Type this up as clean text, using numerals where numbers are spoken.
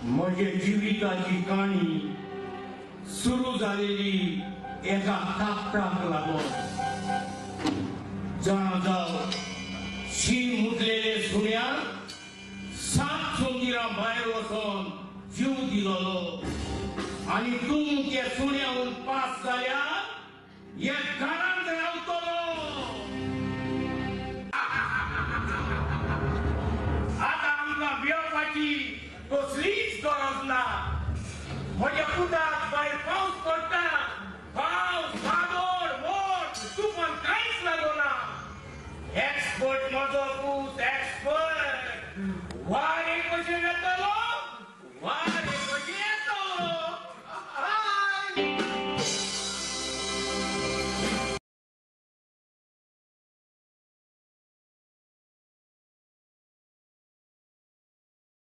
म्हजे जिविताची काणी सुरू झालेली एका कापडाक लागून जाणा जाव शीं मुटलेले सुण्यान 7 सोंगिरां भायर वचोन जीव दिलोलो आनी तूं त्या सुण्याहून पास जाल्यार हे घरांत रावतलो आतां आमकां भिवपाची कसलीच गरज ना म्हज्या पुताक भायर